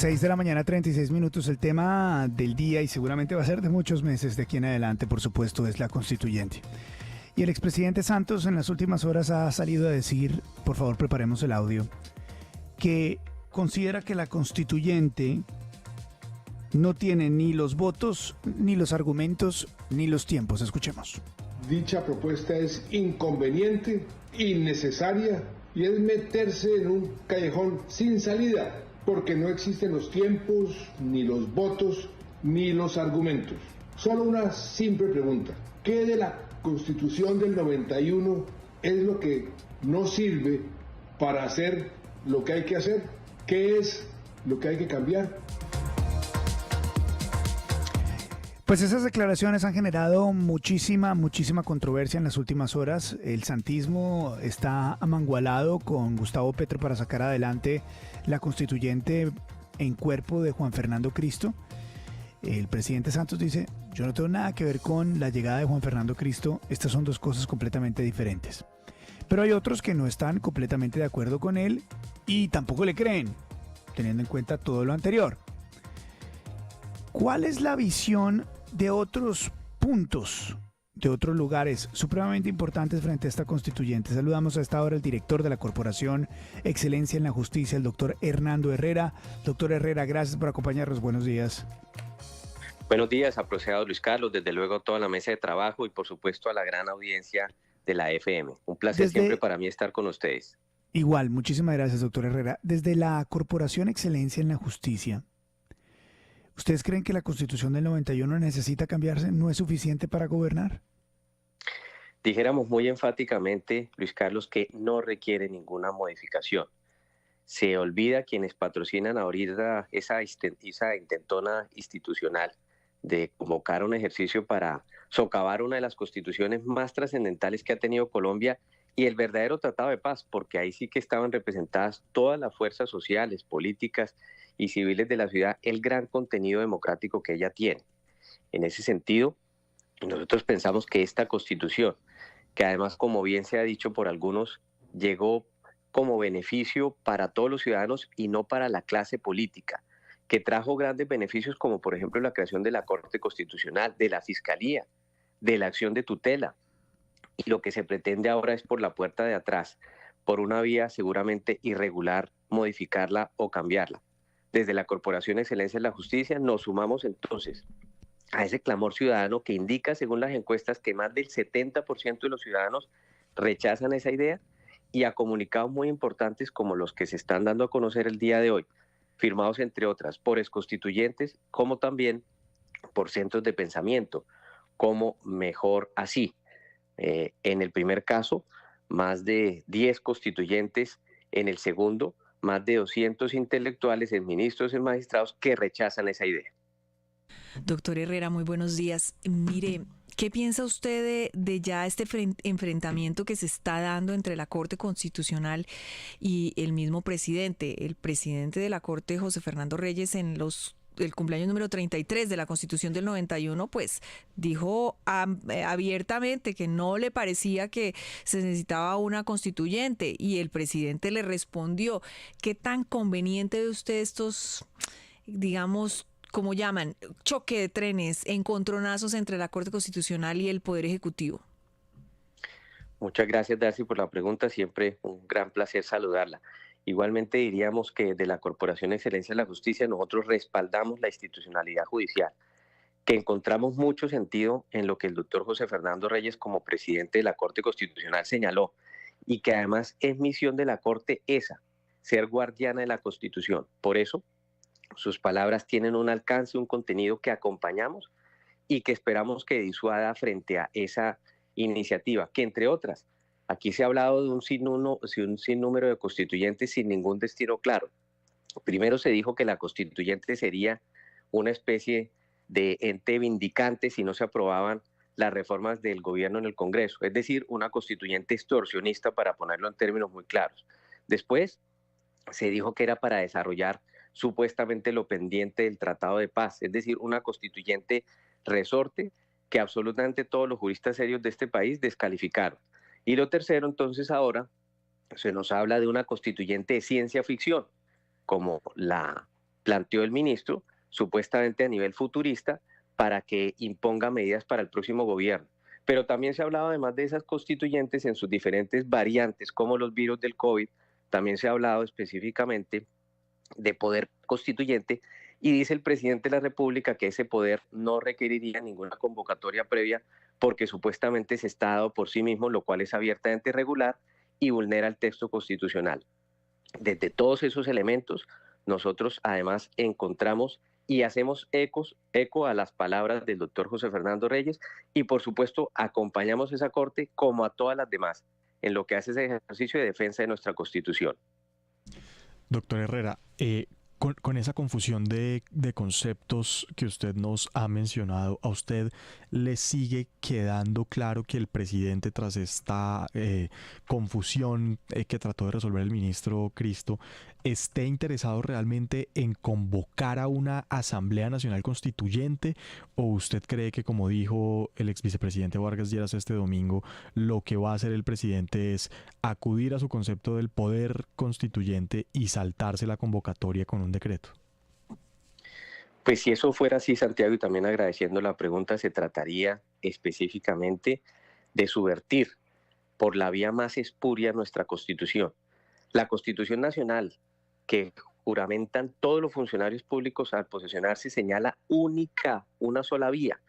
6 de la mañana, 36 minutos. El tema del día, y seguramente va a ser de muchos meses de aquí en adelante, por supuesto, es la constituyente. Y el expresidente Santos en las últimas horas ha salido a decir, por favor preparemos el audio, que considera que la constituyente no tiene ni los votos, ni los argumentos, ni los tiempos. Escuchemos. Dicha propuesta es inconveniente, innecesaria y es meterse en un callejón sin salida, porque no existen los tiempos, ni los votos, ni los argumentos. Solo una simple pregunta: ¿qué de la Constitución del 91 es lo que no sirve para hacer lo que hay que hacer? ¿Qué es lo que hay que cambiar? Pues esas declaraciones han generado muchísima controversia en las últimas horas. El santismo está amangualado con Gustavo Petro para sacar adelante la constituyente en cuerpo de Juan Fernando Cristo. El presidente Santos dice: yo no tengo nada que ver con la llegada de Juan Fernando Cristo, estas son dos cosas completamente diferentes. Pero hay otros que no están completamente de acuerdo con él y tampoco le creen, teniendo en cuenta todo lo anterior. ¿Cuál es la visión de otros puntos, de otros lugares supremamente importantes frente a esta constituyente? Saludamos a esta hora al director de la Corporación Excelencia en la Justicia, el doctor Hernando Herrera. Doctor Herrera, gracias por acompañarnos. Buenos días. Buenos días, apreciado Luis Carlos, desde luego a toda la mesa de trabajo y por supuesto a la gran audiencia de la FM. Un placer siempre para mí estar con ustedes. Igual, muchísimas gracias, doctor Herrera. Desde la Corporación Excelencia en la Justicia, ¿ustedes creen que la Constitución del 91 necesita cambiarse? ¿No es suficiente para gobernar? Dijéramos muy enfáticamente, Luis Carlos, que no requiere ninguna modificación. Se olvida quienes patrocinan ahorita esa intentona institucional de convocar un ejercicio para socavar una de las constituciones más trascendentales que ha tenido Colombia y el verdadero tratado de paz, porque ahí sí que estaban representadas todas las fuerzas sociales, políticas y civiles de la ciudad, el gran contenido democrático que ella tiene. En ese sentido, nosotros pensamos que esta constitución, que además, como bien se ha dicho por algunos, llegó como beneficio para todos los ciudadanos y no para la clase política, que trajo grandes beneficios como por ejemplo la creación de la Corte Constitucional, de la Fiscalía, de la acción de tutela. Y lo que se pretende ahora es por la puerta de atrás, por una vía seguramente irregular, modificarla o cambiarla. Desde la Corporación Excelencia en la Justicia nos sumamos entonces a ese clamor ciudadano que indica, según las encuestas, que más del 70% de los ciudadanos rechazan esa idea, y a comunicados muy importantes como los que se están dando a conocer el día de hoy, firmados entre otras por exconstituyentes, como también por centros de pensamiento, como Mejor Así. En el primer caso, más de 10 constituyentes; en el segundo, más de 200 intelectuales, en ministros y magistrados, que rechazan esa idea. Doctor Herrera, muy buenos días. Mire, ¿qué piensa usted de ya este enfrentamiento que se está dando entre la Corte Constitucional y el mismo presidente? El presidente de la Corte, José Fernando Reyes, en el cumpleaños número 33 de la Constitución del 91, pues dijo abiertamente que no le parecía que se necesitaba una constituyente, y el presidente le respondió. ¿Qué tan conveniente ve usted estos, digamos, como llaman, choque de trenes, encontronazos entre la Corte Constitucional y el Poder Ejecutivo? Muchas gracias, Darcy, por la pregunta. Siempre un gran placer saludarla. Igualmente diríamos que de la Corporación Excelencia en la Justicia nosotros respaldamos la institucionalidad judicial, que encontramos mucho sentido en lo que el doctor José Fernando Reyes, como presidente de la Corte Constitucional, señaló, y que además es misión de la Corte esa, ser guardiana de la Constitución. Por eso, sus palabras tienen un alcance, un contenido que acompañamos y que esperamos que disuada frente a esa iniciativa, que entre otras, aquí se ha hablado de un sinnúmero de constituyentes sin ningún destino claro. Primero se dijo que la constituyente sería una especie de ente vindicante si no se aprobaban las reformas del gobierno en el Congreso, es decir, una constituyente extorsionista, para ponerlo en términos muy claros. Después se dijo que era para desarrollar supuestamente lo pendiente del Tratado de Paz, es decir, una constituyente resorte que absolutamente todos los juristas serios de este país descalificaron. Y lo tercero, entonces, ahora se nos habla de una constituyente de ciencia ficción, como la planteó el ministro, supuestamente a nivel futurista, para que imponga medidas para el próximo gobierno. Pero también se ha hablado, además de esas constituyentes, en sus diferentes variantes, como los virus del COVID, también se ha hablado específicamente de poder constituyente, y dice el presidente de la República que ese poder no requeriría ninguna convocatoria previa porque supuestamente se está dado por sí mismo, lo cual es abiertamente irregular y vulnera el texto constitucional. Desde todos esos elementos, nosotros además encontramos y hacemos eco a las palabras del doctor José Fernando Reyes, y por supuesto acompañamos esa Corte como a todas las demás en lo que hace ese ejercicio de defensa de nuestra Constitución. Doctor Herrera, con esa confusión de conceptos que usted nos ha mencionado, ¿a usted le sigue quedando claro que el presidente, tras esta confusión que trató de resolver el ministro Cristo, esté interesado realmente en convocar a una Asamblea Nacional Constituyente? ¿O usted cree que, como dijo el ex vicepresidente Vargas Lleras este domingo, lo que va a hacer el presidente es acudir a su concepto del poder constituyente y saltarse la convocatoria con un decreto? Pues si eso fuera así, Santiago, y también agradeciendo la pregunta, se trataría específicamente de subvertir por la vía más espuria nuestra Constitución. La Constitución Nacional, que juramentan todos los funcionarios públicos al posesionarse, señala una sola vía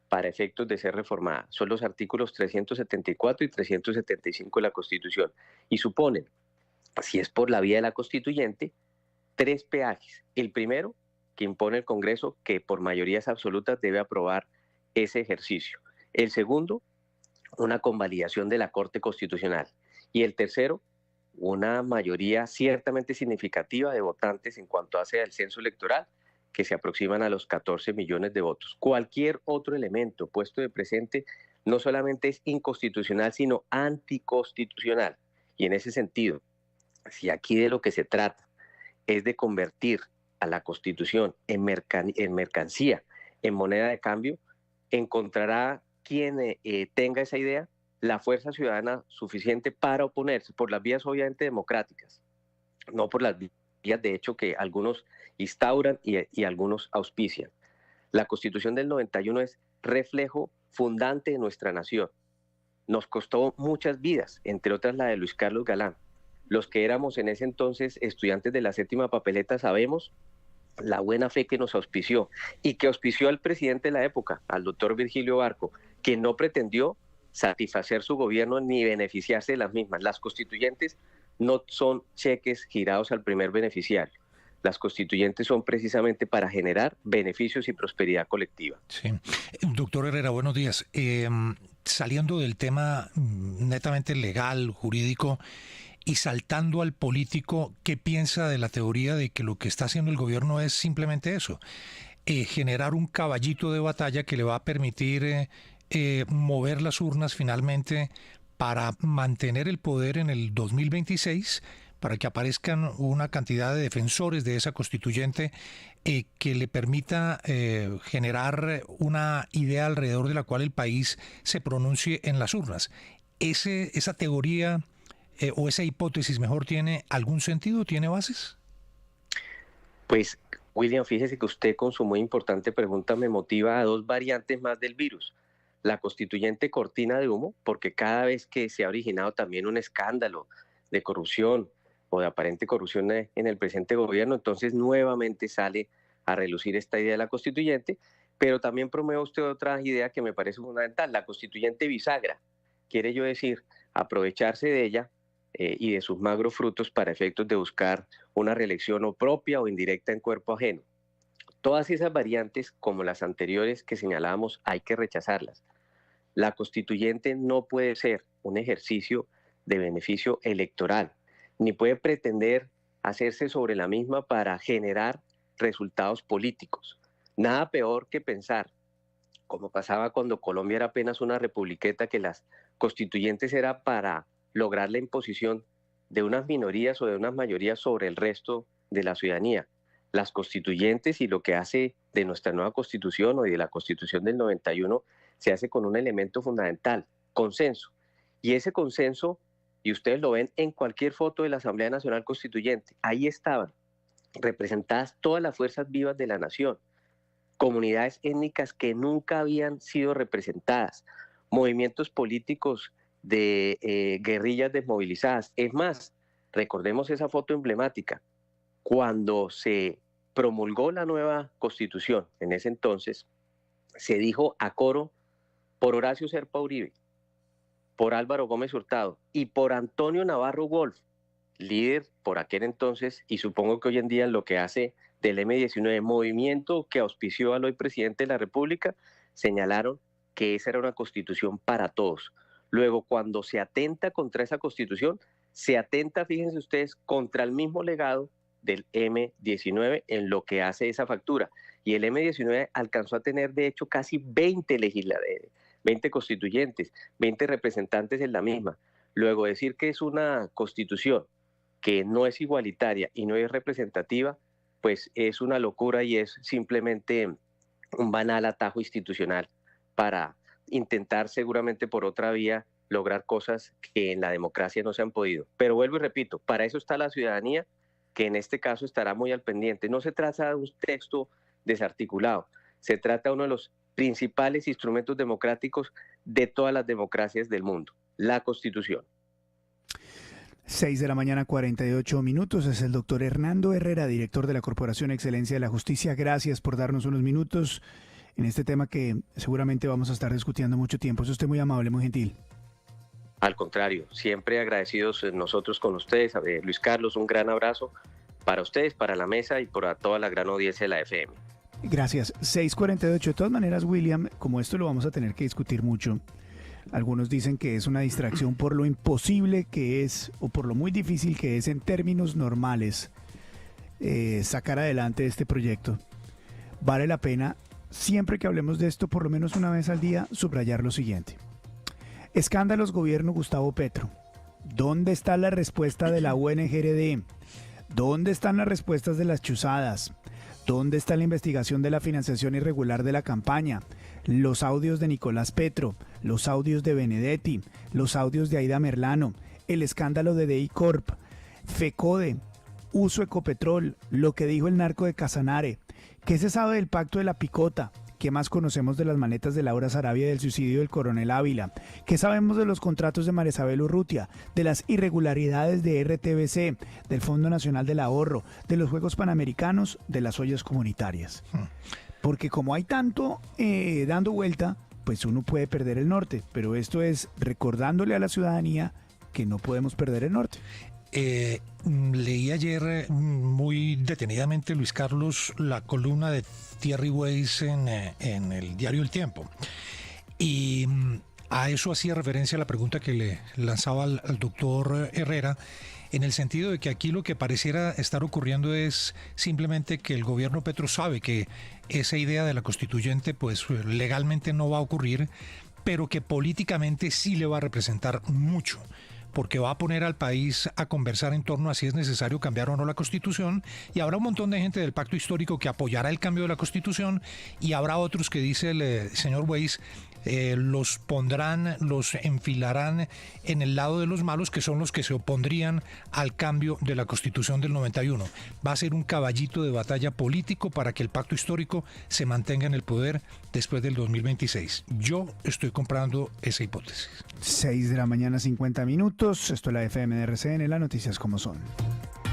para efectos de ser reformada. Son los artículos 374 y 375 de la Constitución. Y suponen, si es por la vía de la constituyente, 3 peajes. El primero, que impone el Congreso, que por mayorías absolutas debe aprobar ese ejercicio. El segundo, una convalidación de la Corte Constitucional. Y el tercero, una mayoría ciertamente significativa de votantes en cuanto hace al censo electoral, que se aproximan a los 14 millones de votos. Cualquier otro elemento puesto de presente no solamente es inconstitucional, sino anticonstitucional. Y en ese sentido, si aquí de lo que se trata es de convertir a la Constitución en mercancía, en moneda de cambio, encontrará quien tenga esa idea la fuerza ciudadana suficiente para oponerse por las vías obviamente democráticas, no por las vías de hecho que algunos instauran y algunos auspician. La Constitución del 91 es reflejo fundante de nuestra nación. Nos costó muchas vidas, entre otras la de Luis Carlos Galán. Los que éramos en ese entonces estudiantes de la séptima papeleta sabemos la buena fe que nos auspició y que auspició al presidente de la época, al doctor Virgilio Barco, que no pretendió satisfacer su gobierno ni beneficiarse de las mismas. Las constituyentes no son cheques girados al primer beneficiario. Las constituyentes son precisamente para generar beneficios y prosperidad colectiva. Sí. Doctor Herrera, buenos días. Saliendo del tema netamente legal, jurídico, y saltando al político, ¿qué piensa de la teoría de que lo que está haciendo el gobierno es simplemente eso? Generar un caballito de batalla que le va a permitir mover las urnas finalmente para mantener el poder en el 2026, para que aparezcan una cantidad de defensores de esa constituyente que le permita generar una idea alrededor de la cual el país se pronuncie en las urnas. ¿Esa teoría o esa hipótesis mejor tiene algún sentido, tiene bases? Pues, William, fíjese que usted con su muy importante pregunta me motiva a 2 variantes más del virus. La constituyente cortina de humo, porque cada vez que se ha originado también un escándalo de corrupción o de aparente corrupción en el presente gobierno, entonces nuevamente sale a relucir esta idea de la constituyente, pero también promueve usted otra idea que me parece fundamental, la constituyente bisagra. Quiere yo decir, aprovecharse de ella y de sus magros frutos para efectos de buscar una reelección o propia o indirecta en cuerpo ajeno. Todas esas variantes, como las anteriores que señalábamos, hay que rechazarlas. La constituyente no puede ser un ejercicio de beneficio electoral, ni puede pretender hacerse sobre la misma para generar resultados políticos. Nada peor que pensar, como pasaba cuando Colombia era apenas una republiqueta, que las constituyentes era para lograr la imposición de unas minorías o de unas mayorías sobre el resto de la ciudadanía. Las constituyentes y lo que hace de nuestra nueva constitución o de la constitución del 91 se hace con un elemento fundamental, consenso. Y ese consenso, y ustedes lo ven en cualquier foto de la Asamblea Nacional Constituyente, ahí estaban representadas todas las fuerzas vivas de la nación, comunidades étnicas que nunca habían sido representadas, movimientos políticos de guerrillas desmovilizadas. Es más, recordemos esa foto emblemática. Cuando se promulgó la nueva Constitución, en ese entonces, se dijo a coro por Horacio Serpa Uribe, por Álvaro Gómez Hurtado y por Antonio Navarro Wolf, líder por aquel entonces y supongo que hoy en día en lo que hace del M-19, movimiento que auspició al hoy presidente de la República, señalaron que esa era una constitución para todos. Luego, cuando se atenta contra esa constitución, se atenta, fíjense ustedes, contra el mismo legado del M-19 en lo que hace esa factura. Y el M-19 alcanzó a tener, de hecho, casi 20 legisladores, 20 constituyentes, 20 representantes en la misma. Luego, decir que es una constitución que no es igualitaria y no es representativa, pues es una locura y es simplemente un banal atajo institucional para intentar seguramente por otra vía lograr cosas que en la democracia no se han podido. Pero vuelvo y repito, para eso está la ciudadanía, que en este caso estará muy al pendiente. No se trata de un texto desarticulado, se trata de uno de los principales instrumentos democráticos de todas las democracias del mundo, la Constitución. 6 de la mañana, 48 minutos. Es el doctor Hernando Herrera, director de la Corporación Excelencia de la Justicia. Gracias por darnos unos minutos en este tema que seguramente vamos a estar discutiendo mucho tiempo. Es usted muy amable, muy gentil. Al contrario, siempre agradecidos nosotros con ustedes. Luis Carlos, un gran abrazo para ustedes, para la mesa y para toda la gran audiencia de la FM. Gracias. 6:48. De todas maneras, William, como esto lo vamos a tener que discutir mucho, algunos dicen que es una distracción por lo imposible que es o por lo muy difícil que es en términos normales sacar adelante este proyecto. Vale la pena, siempre que hablemos de esto, por lo menos una vez al día, subrayar lo siguiente. Escándalos gobierno Gustavo Petro. ¿Dónde está la respuesta de la UNGRD? ¿Dónde están las respuestas de las chuzadas? ¿Dónde está la investigación de la financiación irregular de la campaña? Los audios de Nicolás Petro, los audios de Benedetti, los audios de Aida Merlano, el escándalo de DI Corp, FECODE, Uso Ecopetrol, lo que dijo el narco de Casanare. ¿Qué se sabe del pacto de la picota? ¿Qué más conocemos de las maletas de Laura Sarabia y del suicidio del coronel Ávila? ¿Qué sabemos de los contratos de María Isabel Urrutia, de las irregularidades de RTBC, del Fondo Nacional del Ahorro, de los Juegos Panamericanos, de las ollas comunitarias? Porque como hay tanto dando vuelta, pues uno puede perder el norte, pero esto es recordándole a la ciudadanía que no podemos perder el norte. Leí ayer muy detenidamente, Luis Carlos, la columna de Thierry Weiss en el diario El Tiempo. Y a eso hacía referencia la pregunta que le lanzaba al doctor Herrera, en el sentido de que aquí lo que pareciera estar ocurriendo es simplemente que el gobierno Petro sabe que esa idea de la constituyente pues legalmente no va a ocurrir, pero que políticamente sí le va a representar mucho, porque va a poner al país a conversar en torno a si es necesario cambiar o no la Constitución, y habrá un montón de gente del pacto histórico que apoyará el cambio de la Constitución, y habrá otros que, dice el señor Weiss, los pondrán, los enfilarán en el lado de los malos, que son los que se opondrían al cambio de la Constitución del 91. Va a ser un caballito de batalla político para que el pacto histórico se mantenga en el poder después del 2026. Yo estoy comprando esa hipótesis. 6 de la mañana, 50 minutos. Esto es la FM de RCN, las noticias como son.